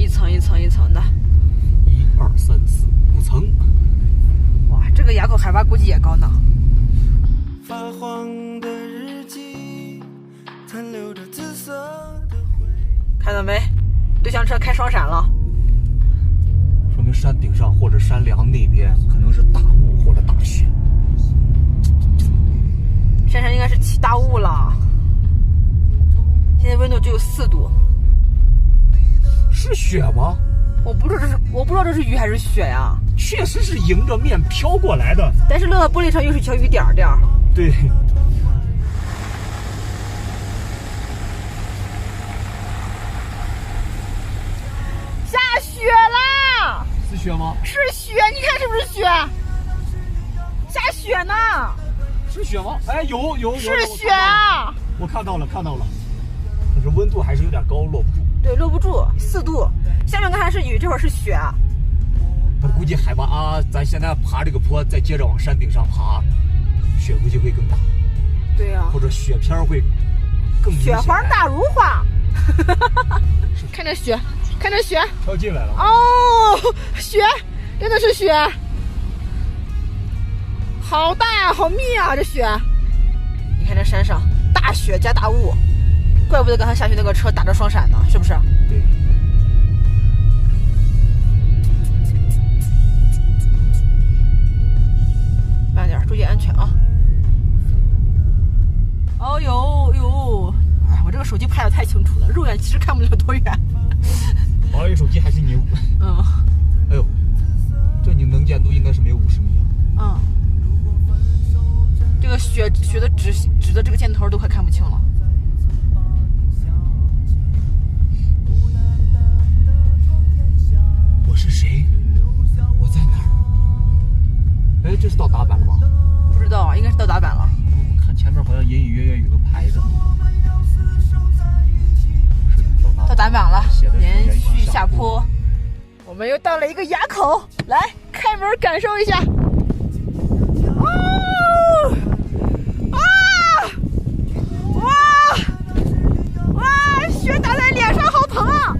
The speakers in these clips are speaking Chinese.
一层一层一层的。1、2、3、4、5层。哇，这个垭口海拔估计也高呢。发黄的日记残留着紫色的灰。看到没？对向车开双闪了。说明山顶上或者山梁那边可能是大雾或者大雪。山上应该是起大雾了。现在温度只有4度。是雪吗？我不知道这是雨还是雪呀。确实是迎着面飘过来的，但是落到玻璃上又是小雨点点。对。下雪啦！是雪吗？是雪，你看是不是雪？下雪呢？是雪吗？哎，有，是雪啊！我看到了，可是温度还是有点高，落不住。对，落不住，4度。下面刚才是雨，这会儿是雪。他估计海拔啊，咱现在爬这个坡，再接着往山顶上爬，雪估计会更大。对呀、或者雪片会更明显。雪花大如画。看着雪，看着雪，飘进来了。哦，雪，真的是雪，好大呀，好密啊，这雪。你看这山上大雪加大雾，怪不得刚才下去那个车打着双闪呢，是不是？对。慢点，注意安全啊！哦呦呦，哎，我这个手机拍的太清楚了，肉眼其实看不了多远。华为手机还是牛。嗯。哎呦，这你能见度应该是没有50米嗯。啊。这个雪的指的这个箭头都快看不清了。我是谁？我在哪儿？哎，这是到达坂了吗？不知道啊，应该是到达坂了。我看前面好像隐隐约约有个牌子。是的，到达坂了，连续续下坡。我们又到了一个垭口，来开门感受一下。哦，啊，哇，雪打在脸上好疼啊！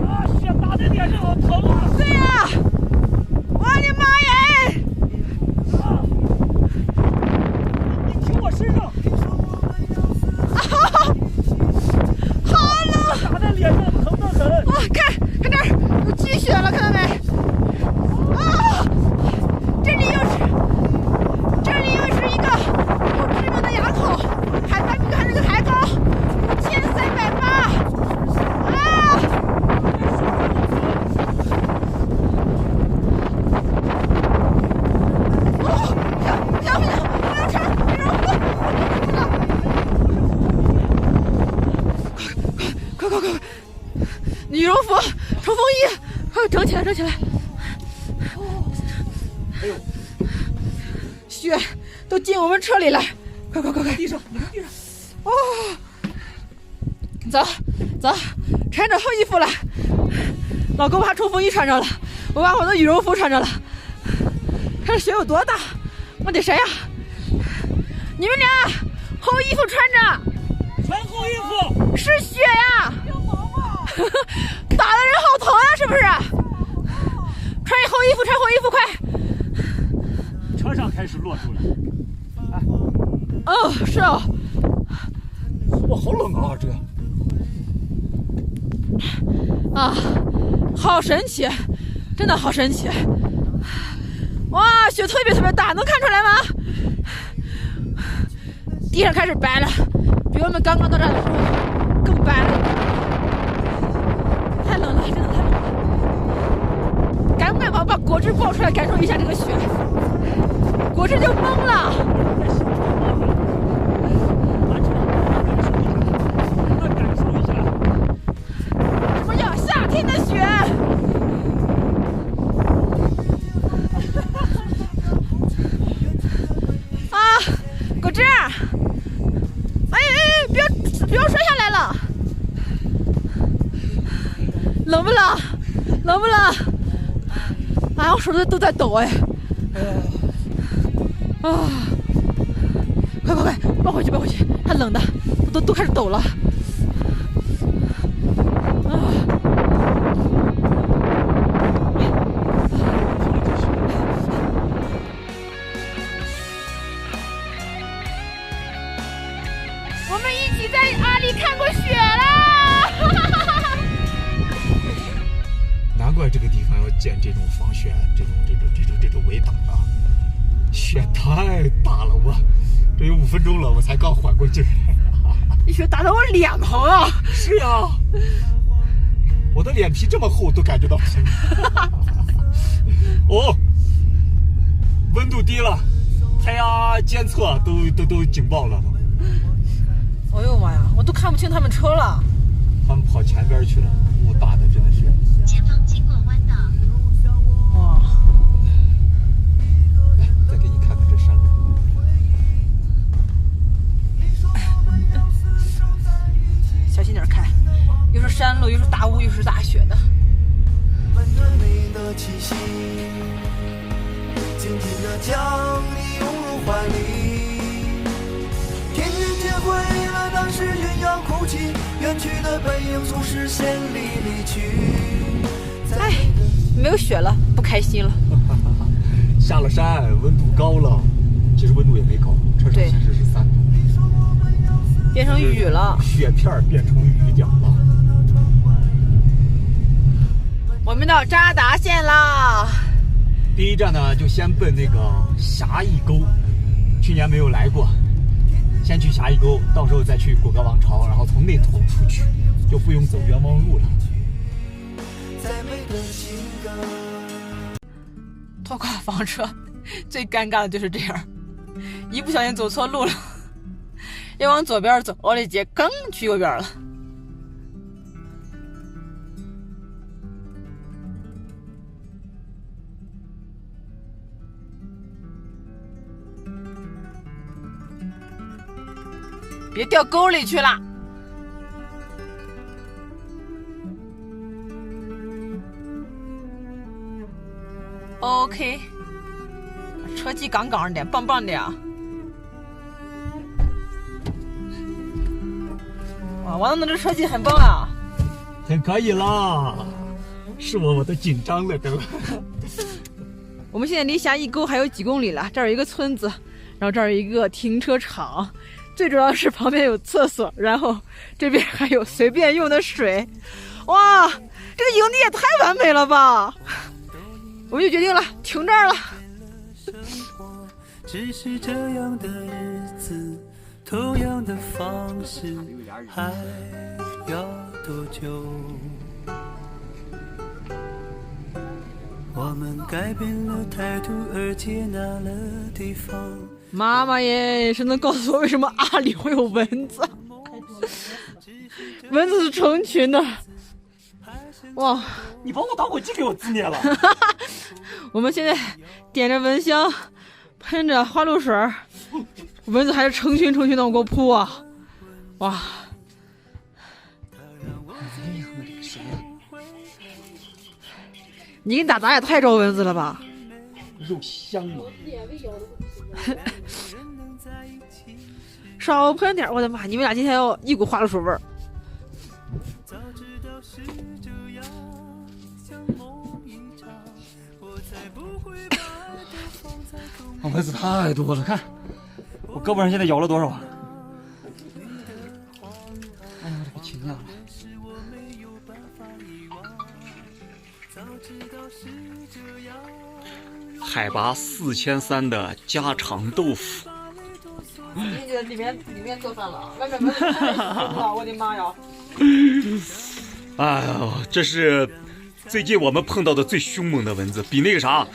啊，雪打在脸上好疼啊！对呀、我的妈耶！你听我身上，好冷！打在脸上疼得很。哇，看这儿有积雪了，看到没？啊，这里又是一个不知名的垭口，海拔比看这个还高，5380。啊！哦，不行，我要穿羽绒服了！快！羽绒服、冲锋衣，快整起来！哎呦，雪都进我们车里了，快！地上，你看地上。哦，走，穿着厚衣服了。老公把冲锋衣穿着了，我把我的羽绒服穿着了。看这雪有多大，我的神呀！你们俩厚衣服穿着，穿厚衣服。是雪呀！打的人好疼啊，是不是？穿厚衣服，快！车上开始落住了。哎，哦，是哦。哇，好冷啊，这个。啊，好神奇，真的好神奇！哇，雪特别大，能看出来吗？地上开始白了，比我们刚刚到这儿的时候更白了。太冷了，真的太冷了！敢不敢把果汁抱出来感受一下这个雪？果汁就懵了。什么叫夏天的雪？啊，果汁！哎，不要摔下来了！冷不冷？啊，我手都在抖哎！啊，快，抱回去，还冷的，都开始抖了。啊，建这种防雪这种围挡啊，雪太大了，这有5分钟了，我才刚缓过劲儿。雪打到我脸疼啊！是呀，我的脸皮这么厚都感觉到疼。哦，温度低了，胎压监测都警报了。哎呦妈呀，我都看不清他们车了。他们跑前边去了，雾大的真的是。前方经过弯道。哇！来，再给你看看这山路。小心点开，又是山路，又是大雾，又是大雪的。温暖你的气息，紧紧地将你拥入怀里。天云间回了当时鸳鸯哭泣，远去的背影总是先离去。哎，没有雪了，不开心了。下了山，温度高了，其实温度也没高，车上显示是3度，变成雨了，雪片变成雨点了。我们到扎达县啦。第一站呢，就先奔那个霞峪沟，去年没有来过，先去霞峪沟，到时候再去果戈王朝，然后从那头出去，就不用走冤枉路了。拖挂房车最尴尬的就是这样，一不小心走错路了，要往左边走，我的姐，刚去右边了。别掉沟里去了。OK， 车技杠杠的，棒棒的呀！哇，王总这车技很棒啊！很可以啦，是我都紧张了都。我们现在离霞峪沟还有几公里了，这儿有一个村子，然后这儿有一个停车场，最主要是旁边有厕所，然后这边还有随便用的水。哇，这个营地也太完美了吧！我们就决定了，停这儿了。只是这样的日子，同样的方式，还要多久？我们改变了态度，而接纳了对方。妈妈耶，谁能告诉我为什么阿里会有蚊子？蚊子是成群的。哇！你把我打火机给我自灭了。我们现在点着蚊香，喷着花露水，蚊子还是成群的往过扑啊！哇！哎呀，我这个谁呀？你跟打杂也太招蚊子了吧？肉香吗？少喷点！我的妈，你们俩今天要一股花露水味儿。蚊子太多了，看我胳膊上现在咬了多少？哎呀，我这个亲娘了！海拔4300的家常豆腐。你这里面做饭了，外面蚊子太凶了，我的妈呀！哎呦，这是最近我们碰到的最凶猛的蚊子，比那个啥。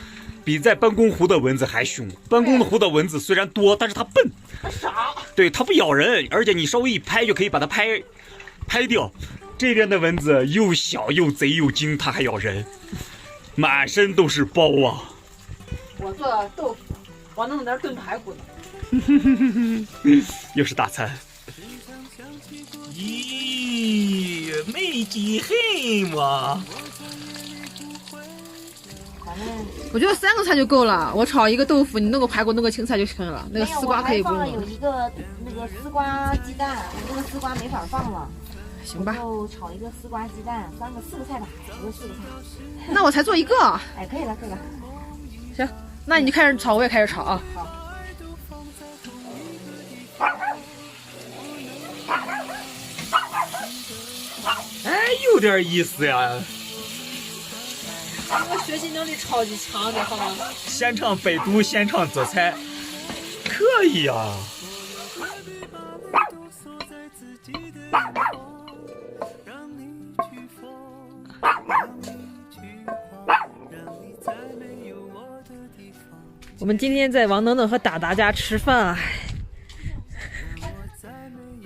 比在班公湖的蚊子还凶。班公湖的蚊子虽然多，但是它笨，它傻。对，它不咬人，而且你稍微一拍就可以把它拍掉。这边的蚊子又小又贼又精，它还咬人，满身都是包啊！我做豆腐，我弄点炖排骨呢。又是大餐。咦，没几黑嘛。我觉得3个菜就够了，我炒一个豆腐，你弄个排骨，弄个青菜就行了。那个丝瓜可以不用。有一个那个丝瓜鸡蛋，我这个丝瓜没法放了。行吧。就炒一个丝瓜鸡蛋，4个菜吧，一个4个菜。那我才做一个。哎，可以了，可以了。行，那你就开始炒，我也开始炒啊。好。哎，有点意思呀。我学习能力超级强的，好吗？先唱百度，先唱做菜，可以呀、啊。我们今天在王能能和达达家吃饭，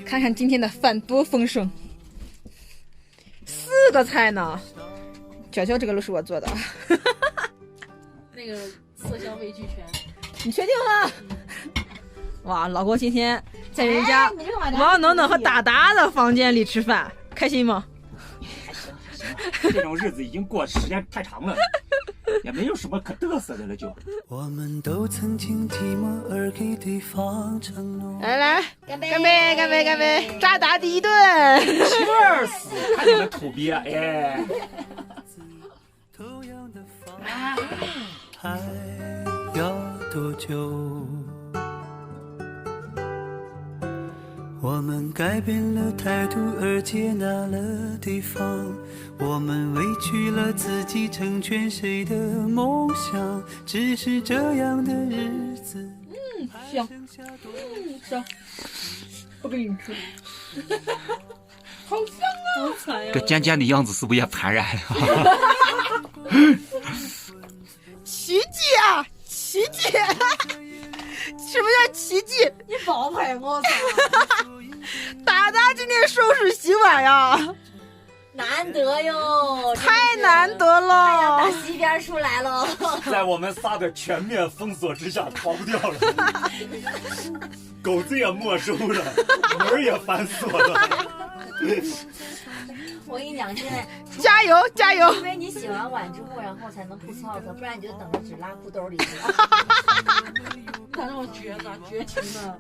看看今天的饭多丰盛，4个菜呢。娇娇这个都是我做的，那个色香味俱全。你确定吗？哇，老公今天在人家王能能和达达的房间里吃饭，开心吗？这种日子已经过时间太长了，也没有什么可嘚瑟的了就。我们都曾经寂寞而给对方承诺。来，干杯！干杯！扎达第一顿。Cheers！ 看你们土鳖，哎。还要多久？我们改变了态度而接纳了对方，我们委屈了自己成全谁的梦想，只是这样的日子。香，香，不给你吃。好香啊！好惨呀！这尖尖的样子是不是也盘然了？奇迹啊！奇迹！什么叫奇迹？你爆牌我操！达达今天收拾洗碗呀，难得哟，太难得了！大西边出来了，在我们仨的全面封锁之下逃不掉了，狗子也没收了，门也反锁了。我跟你讲，现在加油加油！因为你洗完碗之后，然后才能吐槽它，不然你就等着纸拉裤兜里去了。他让我绝情呢。